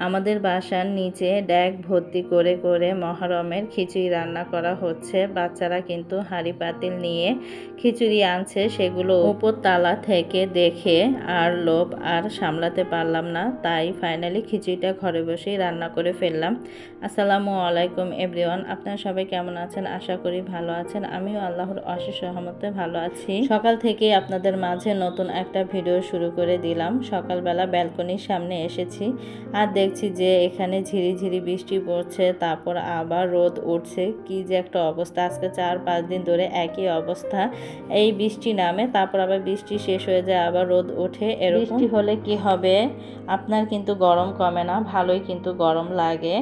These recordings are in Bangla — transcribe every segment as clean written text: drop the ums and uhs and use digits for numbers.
আমাদের বাসার নিচে ড্যাক ভর্তি করে করে মহরমের খিচুড়ি রান্না করা হচ্ছে। বাচ্চারা কিন্তু হাঁড়ি পাতিল নিয়ে খিচুড়ি আনছে, সেগুলো উপর তালা থেকে দেখে আর লোভ আর সামলাতে পারলাম না, তাই ফাইনালি খিচুড়িটা ঘরে বসেই রান্না করে ফেললাম। আসসালামু আলাইকুম এভরিওয়ান, আপনারা সবাই কেমন আছেন? আশা করি ভালো আছেন। আমিও আল্লাহর অশেষ রহমতে ভালো আছি। সকাল থেকে আপনাদের মাঝে নতুন একটা ভিডিও শুরু করে দিলাম। সকালবেলা ব্যালকনির সামনে এসেছি আর দেখছি যে এখানে ঝিরিঝিরি বৃষ্টি পড়ছে, তারপর আবার রোদ উঠছে। কি যে একটা অবস্থা, আজকে 4-5 দিন ধরে একই অবস্থা। এই বৃষ্টি নামে, তারপর আবার বৃষ্টি শেষ হয়ে যায়, আবার রোদ ওঠে। বৃষ্টি হলে কি হবে, আপনার কিন্তু গরম কমে না, ভালোই কিন্তু গরম লাগে।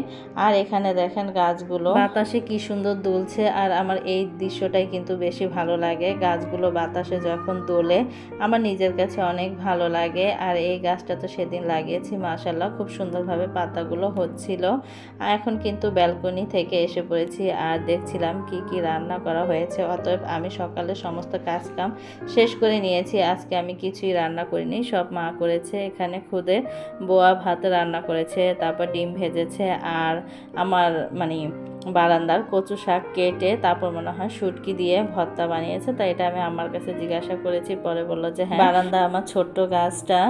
আর এখানে দেখেন গাছগুলো বাতাসে কি সুন্দর দুলছে, আর আমার এই দৃশ্যটাই কিন্তু বেশি ভালো লাগে। গাছগুলো বাতাসে যখন দোলে আমার নিজের কাছে অনেক ভালো লাগে। আর এই গাছটা তো সেদিন লাগিয়েছি, মাশাআল্লাহ খুব সুন্দরভাবে পাতাগুলো হচ্ছিল। আর এখন কিন্তু ব্যালকনি থেকে এসে পড়েছি আর দেখছিলাম কি কি রান্না করা হয়েছে। অতএব আমি সকালে সমস্ত কাজকাম শেষ করে নিয়েছি। আজকে আমি কিছুই রান্না করিনি, সব মা করেছে। এখানে খুদে বোয়া ভাত রান্না করেছে, তারপর ডিম ভেজেছে, আর আমার বারান্দার কচু শাক কেটে তারপর মনে হয় শুটকি দিয়ে ভর্তা বানিয়েছে। তাই এটা আমি আমার কাছে জিজ্ঞাসা করেছি, পরে বললো যে হ্যাঁ, বারান্দা আমার ছোট্ট গাছটা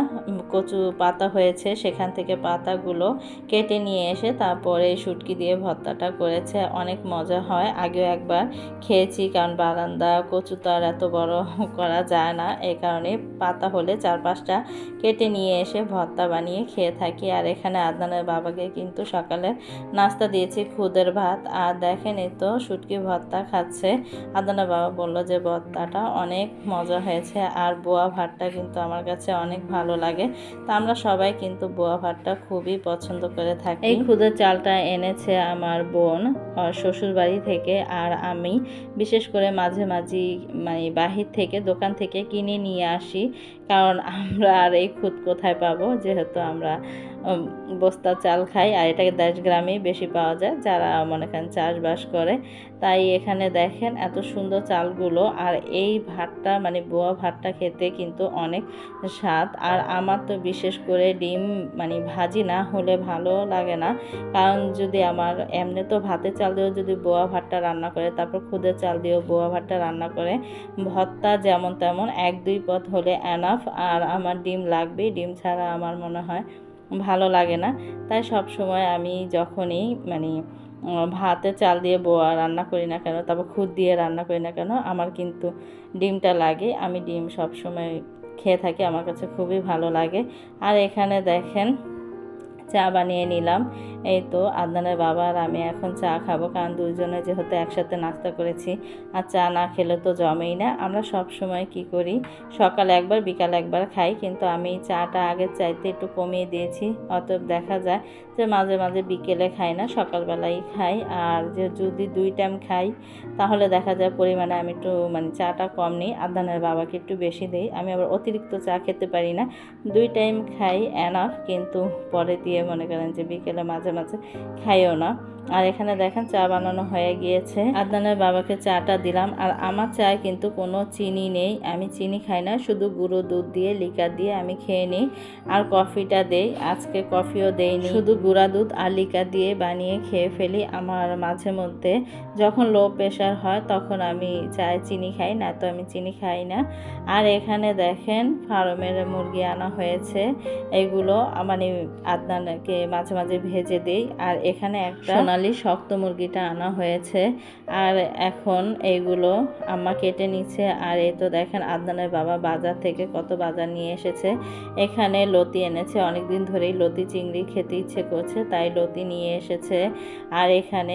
কচু পাতা হয়েছে, সেখান থেকে পাতাগুলো কেটে নিয়ে এসে তারপরে শুটকি দিয়ে ভর্তাটা করেছে। অনেক মজা হয়, আগেও একবার খেয়েছি, কারণ বারান্দা কচু তো আর এত বড় করা যায় না, এই কারণে পাতা হলে 4-5টা কেটে নিয়ে এসে ভর্তা বানিয়ে খেয়ে থাকি। আর এখানে আদনানের বাবাকে কিন্তু সকালে নাস্তা দিয়েছি খুদের ভাত, আর দেখেন এই তো শুটকি ভর্তা খাচ্ছে। আদনানের বাবা বলল যে ভর্তাটা অনেক মজা হয়েছে, আর বোয়া ভাতটা কিন্তু আমার কাছে অনেক ভালো লাগে। তা আমরা সবাই কিন্তু বোয়া ভাতটা খুবই পছন্দ করে থাকি। এই খুদের চালটা এনেছে আমার বোন শ্বশুর বাড়ি থেকে, আর আমি বিশেষ করে মাঝে মাঝে বাহির থেকে দোকান থেকে কিনে নিয়ে আসি, কারণ আমরা আর এই খুদ কোথায় পাবো, যেহেতু আমরা বস্তা চাল খাই, আর এটাকে দেশগ্রামেই বেশি পাওয়া যায় যারা মনে করেন চাষবাস করে। তাই এখানে দেখেন এত সুন্দর চালগুলো, আর এই ভাতটা বোয়া ভাতটা খেতে কিন্তু অনেক স্বাদ। আর আমার তো বিশেষ করে ডিম ভাজি না হলে ভালো লাগে না, কারণ যদি আমার এমনি তো ভাতের চাল দিয়েও যদি বোয়া ভাতটা রান্না করে, তারপর খুদের চাল দিয়েও বোয়া ভাতটা রান্না করে, ভর্তা যেমন তেমন 1-2 পদ হলে এনাফ। আর আমার ডিম লাগবেই, ডিম ছাড়া আমার মনে হয় ভালো লাগে না। তাই সব সময় আমি যখনই ভাতে চাল দিয়ে বোয়া রান্না করি না কেন, তারপর খুদ দিয়ে রান্না করি না কেন, আমার কিন্তু ডিমটা লাগে। আমি ডিম সব সময় খেয়ে থাকি, আমার কাছে খুবই ভালো লাগে। আর এখানে দেখেন চা বানিয়ে নিলাম। এই তো আদনানের বাবা আর আমি এখন চা খাবো, কারণ দুইজনে যেহেতু একসাথে নাস্তা করেছি, আর চা না খেলে তো জমেই না। আমরা সব সময় কি করি, সকালে একবার বিকাল একবার খাই, কিন্তু আমি চাটা আগের চাইতে একটু কমিয়ে দিয়েছি। অতএব দেখা যায় যে মাঝে মাঝে বিকেলে খাই না, সকালবেলাই খাই। আর যে যদি 2 টাইম খাই তাহলে দেখা যায় পরিমাণে আমি একটু চাটা কম নিই, আদনানের বাবাকে একটু বেশি দিই। আমি আবার অতিরিক্ত চা খেতে পারি না, 2 টাইম খাই এনাফ, কিন্তু পরে দিয়ে মনে করেন যে বিকেলে মাঝে মাঝে খাইও না। আর এখানে দেখেন চা বানানো হয়ে গিয়েছে, আদনানের বাবাকে চাটা দিলাম। আর আমার চায় কিন্তু কোনো চিনি নেই, আমি চিনি খাই না, শুধু গুঁড়ো দুধ দিয়ে লিকার দিয়ে আমি খেয়ে নিই। আর কফিটা দেই, আজকে কফিও দেইনি, শুধু গুঁড়া দুধ আর লিকার দিয়ে বানিয়ে খেয়ে ফেলি। আমার মাঝে মধ্যে যখন লো প্রেশার হয় তখন আমি চায় চিনি খাই, না তো আমি চিনি খাই না। আর এখানে দেখেন ফার্মের মুরগি আনা হয়েছে, এগুলো আদনানকে মাঝে মাঝে ভেজে দিই। আর এখানে একটা সোনালি শক্ত মুরগিটা আনা হয়েছে, আর এখন এইগুলো আম্মা কেটে নিচ্ছে। আর এই তো দেখেন আদনানের বাবা বাজার থেকে কত বাজার নিয়ে এসেছে। এখানে লতি এনেছে, অনেকদিন ধরেই লতি চিংড়ি খেতে ইচ্ছে করছে, তাই লতি নিয়ে এসেছে। আর এখানে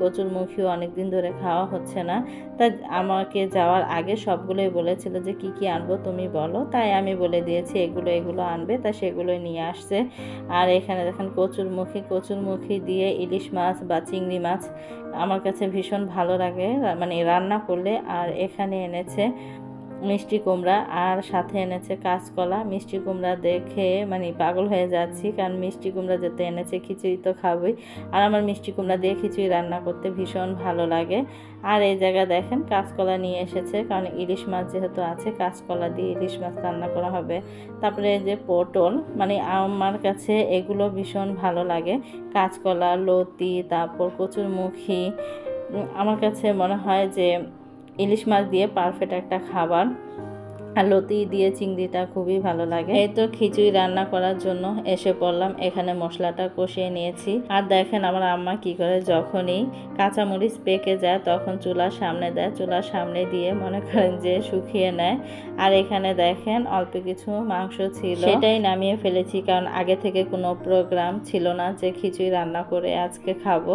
কচুরমুখিও অনেকদিন ধরে খাওয়া হচ্ছে না, তা আমাকে যাওয়ার আগে সবগুলোই বলেছিল যে কি কি আনবো তুমি বলো, তাই আমি বলে দিয়েছি এগুলো আনবে, তা সেগুলোই নিয়ে আসছে। আর এখানে দেখেন কচুরমুখী দিয়ে ইলিশ মাছ বা চিংড়ি মাছ আমার কাছে ভীষণ ভালো লাগে রান্না করলে। আর এখানে এনেছে মিষ্টি কুমড়া আর সাথে এনেছে কাঁচকলা। মিষ্টি কুমড়া দেখে মানে পাগল হয়ে যাচ্ছি, কারণ মিষ্টি কুমড়া যেতে এনেছে খিচুড়ি তো খাবই, আর আমার মিষ্টি কুমড়া দিয়ে খিচুড়ি রান্না করতে ভীষণ ভালো লাগে। আর এই জায়গায় দেখেন কাঁচকলা নিয়ে এসেছে, কারণ ইলিশ মাছ যেহেতু আছে কাঁচকলা দিয়ে ইলিশ মাছ রান্না করা হবে। তারপরে এই যে পটল, মানে আমার কাছে এগুলো ভীষণ ভালো লাগে, কাঁচকলা, লতি, তারপর কচুরমুখী। আমার কাছে মনে হয় যে ইলিশ মাছ দিয়ে পারফেক্ট একটা খাবার, আর লতি দিয়ে চিংড়িটা খুবই ভালো লাগে। এই তো খিচুড়ি রান্না করার জন্য এসে পড়লাম, এখানে মশলাটা কষিয়ে নিয়েছি। আর দেখেন আমার আম্মা কি করে, যখনই কাঁচামরিচ পেকে যায় তখন চুলার সামনে দেয়, চুলার সামনে দিয়ে মনে করেন যে শুকিয়ে নেয়। আর এখানে দেখেন অল্প কিছু মাংস ছিল, সেটাই নামিয়ে ফেলেছি, কারণ আগে থেকে কোনো প্রোগ্রাম ছিল না যে খিচুড়ি রান্না করে আজকে খাবো,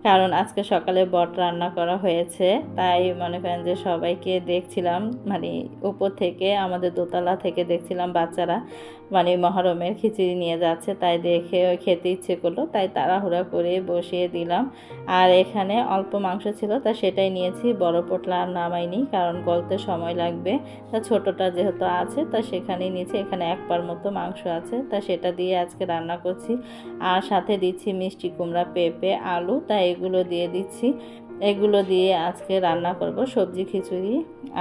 কারণ আজকে সকালে বট রান্না করা হয়েছে। তাই মনে করেন যে সবাইকে দেখছিলাম, মানে উপর থেকে আমাদের দোতলা থেকে দেখছিলাম বাচ্চারা মানে মহরমের খিচুড়ি নিয়ে যাচ্ছে, তাই দেখে খেতে ইচ্ছে করলো, তাই তাড়াহুড়া করে বসিয়ে দিলাম। আর এখানে অল্প মাংস ছিল, তা সেটাই নিয়েছি, বড় পোটলা আর নামাইনি, কারণ গলতে সময় লাগবে। তা ছোটটা যেহেতু আছে তা সেখানেই নিয়েছি, এখানে এক পার মতো মাংস আছে, তা সেটা দিয়ে আজকে রান্না করছি। আর সাথে দিচ্ছি মিষ্টি কুমড়া, পেঁপে, আলু, তাই এগুলো দিয়ে দিচ্ছি। এগুলো দিয়ে আজকে রান্না করব সবজি খিচুড়ি।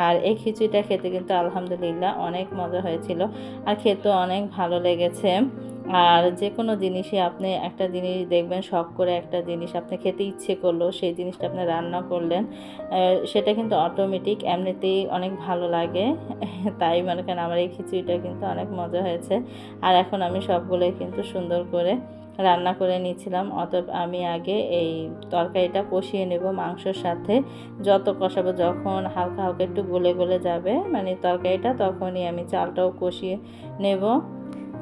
আর এই খিচুড়িটা খেতে কিন্তু আলহামদুলিল্লাহ অনেক মজা হয়েছিল, আর খেতে অনেক ভালো লেগেছে। আর যে কোনো জিনিসই আপনি একটা জিনিস দেখবেন, শখ করে একটা জিনিস আপনি খেতে ইচ্ছে করলো, সেই জিনিসটা আপনি রান্না করলেন, সেটা কিন্তু অটোমেটিক এমনিতেই অনেক ভালো লাগে। তাই মনে করেন আমার এই খিচুড়িটা কিন্তু অনেক মজা হয়েছে। আর এখন আমি সবগুলোই কিন্তু সুন্দর করে রান্না করে নিয়েছিলাম। অতএব আমি আগে এই তরকারিটা কষিয়ে নেব মাংসর সাথে, যত কষাবো, যখন হালকা হালকা একটু গলে গলে যাবে মানে তরকারিটা, তখনই আমি চালটাও কষিয়ে নেব।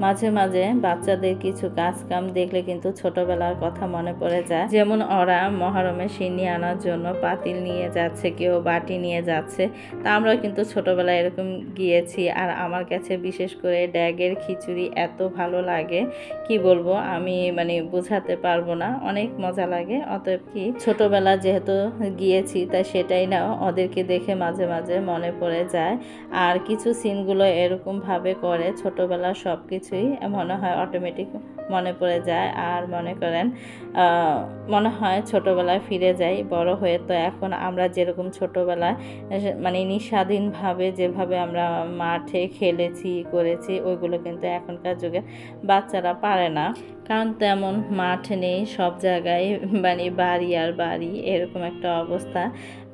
মাঝে মাঝে বাচ্চাদের কিছু কাজ কাম দেখলে কিন্তু ছোটবেলার কথা মনে পড়ে যায়, যেমন ওরা মহরমে সিন্নি আনার জন্য পাতিল নিয়ে যাচ্ছে, কেউ বাটি নিয়ে যাচ্ছে, তা আমরা কিন্তু ছোটবেলায় এরকম গিয়েছি। আর আমার কাছে বিশেষ করে ড্যাগের খিচুড়ি এত ভালো লাগে, কি বলবো আমি, মানে বোঝাতে পারবো না, অনেক মজা লাগে। অতএব কি ছোটবেলা যেহেতু গিয়েছি তাই সেটাই না ওদেরকে দেখে মাঝে মাঝে মনে পড়ে যায়। আর কিছু সিনগুলো এরকমভাবে করে ছোটবেলার সব কিছুই মনে হয় অটোমেটিক মনে পড়ে যায়। আর মনে করেন মনে হয় ছোটবেলায় ফিরে যাই, বড় হয়ে। তো এখন আমরা যেরকম ছোটবেলায় মানে নিঃস্বাধীনভাবে যেভাবে আমরা মাঠে খেলেছি করেছি, ওইগুলো কিন্তু এখনকার যুগে বাচ্চারা পারে না, কারণ তেমন মাঠ নেই, সব জায়গায় মানে বাড়ি আর বাড়ি, এরকম একটা অবস্থা।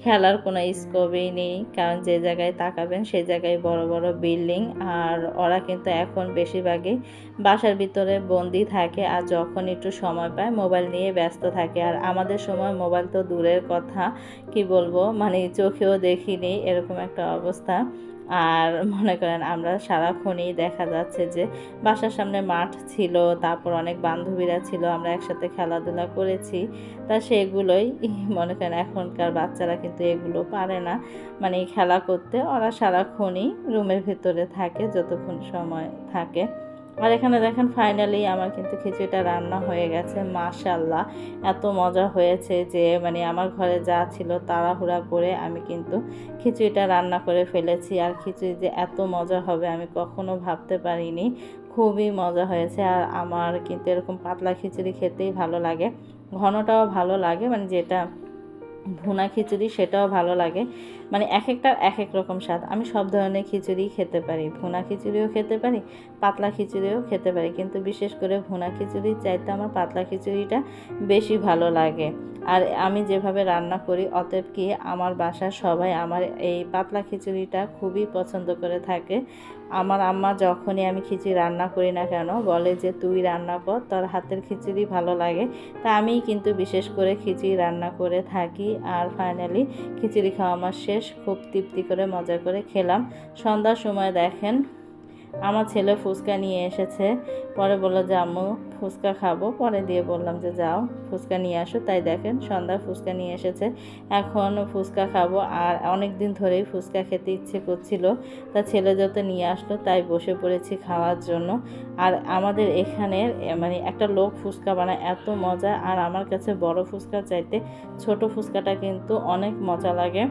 খেলার কোনো স্কোপই নেই, কারণ যে জায়গায় তাকাবেন সেই জায়গায় বড় বড় বিল্ডিং। আর ওরা কিন্তু এখন বেশিরভাগই বাসার ভিতরে বন্দি থাকে, আর যখন একটু সময় পায় মোবাইল নিয়ে ব্যস্ত থাকে। আর আমাদের সময় মোবাইল তো দূরের কথা, কি বলবো, মানে চোখেও দেখিনি, এরকম একটা অবস্থা। আর মনে করেন আমরা সারাক্ষণই দেখা যাচ্ছে যে বাসার সামনে মাঠ ছিল, তারপর অনেক বান্ধবীরা ছিল, আমরা একসাথে খেলাধুলা করেছি। তা সেগুলোই মনে করেন এখনকার বাচ্চারা কিন্তু এগুলো পারে না, মানে খেলা করতে। ওরা সারাক্ষণই রুমের ভিতরে থাকে যতক্ষণ সময় থাকে। আর এখানে দেখেন ফাইনালি আমার কিন্তু খিচুড়িটা রান্না হয়ে গেছে, মাশাআল্লাহ এত মজা হয়েছে যে মানে আমার ঘরে যা ছিল তাড়াহুড়া করে আমি কিন্তু খিচুড়িটা রান্না করে ফেলেছি। আর খিচুড়ি যে এত মজা হবে আমি কখনো ভাবতে পারিনি, খুবই মজা হয়েছে। আর আমার কিন্তু এরকম পাতলা খিচুড়ি খেতেই ভালো লাগে, ঘনটাও ভালো লাগে, মানে যেটা ভুনা খিচুড়ি সেটাও ভালো লাগে, মানে এক একটার এক এক রকম স্বাদ। আমি সব ধরনের খিচুড়ি খেতে পারি, ভুনা খিচুড়িও খেতে পারি, পাতলা খিচুড়িও খেতে পারি, কিন্তু বিশেষ করে ভুনা খিচুড়ির চাইতে আমার পাতলা খিচুড়িটা বেশি ভালো লাগে। আর আমি যেভাবে রান্না করি, অতএব কি আমার বাসার সবাই আমার এই পাতলা খিচুড়িটা খুবই পছন্দ করে থাকে। আমার আম্মা যখনই আমি খিচুড়ি রান্না করি না কেন বলে যে তুই রান্না কর, তোর হাতের খিচুড়ি ভালো লাগে। তা আমিই কিন্তু বিশেষ করে খিচুড়ি রান্না করে থাকি। আর ফাইনালি খিচুড়ি খাওয়া আমার শেষ, খুব তৃপ্তি করে মজা করে খেলাম। সন্ধ্যার সময় দেখেন আমার ছেলে ফুচকা নিয়ে এসেছে, পরে বললো যে আম্মু ফুচকা খাবো, পরে দিয়ে বললাম যে যাও ফুচকা নিয়ে আসো। তাই দেখেন সন্ধ্যার ফুচকা নিয়ে এসেছে, এখন ফুচকা খাবো। আর অনেক দিন ধরেই ফুচকা খেতে ইচ্ছে করছিল, তা ছেলে যত নিয়ে আসলো তাই বসে পড়েছি খাওয়ার জন্য। আর আমাদের এখানের মানে একটা লোক ফুচকা বানায় এত মজা, আর আমার কাছে বড় ফুচকা চাইতে ছোট ফুচকাটা কিন্তু অনেক মজা লাগে।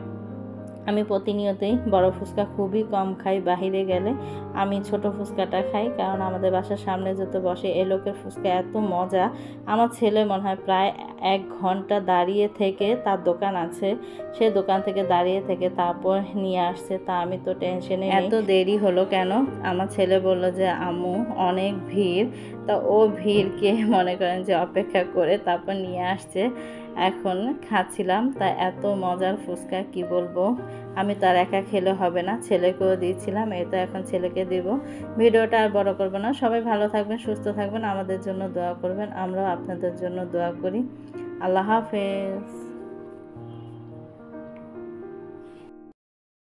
আমি প্রতিনিয়তই বড় ফুচকা খুবই কম খাই, বাহিরে গেলে আমি ছোট ফুচকাটা খাই, কারণ আমাদের বাসার সামনে যত বসে এই লোকের ফুচকা এত মজা। আমার ছেলে মনে হয় প্রায় 1 ঘন্টা দাঁড়িয়ে থেকে, তার দোকান আছে, সে দোকান থেকে দাঁড়িয়ে থেকে তারপর নিয়ে আসছে। তা আমি তো টেনশনে, এত দেরি হলো কেন? আমার ছেলে বলল যে আম্মু অনেক ভিড়, তা ও ভিড়কে মনে করেন যে অপেক্ষা করে তারপর নিয়ে আসছে। এখন খাচ্ছিলাম, তা এত মজার ফুচকা কি বলবো। আমি তো আর একা খেলে হবে না, ছেলেকেও দিয়েছিলাম, এই তো এখন ছেলেকে দিব। ভিডিওটা আর বড় করবো না, সবাই ভালো থাকবেন, সুস্থ থাকবেন, আমাদের জন্য দোয়া করবেন, আমরাও আপনাদের জন্য দোয়া করি। আল্লাহ হাফেজ।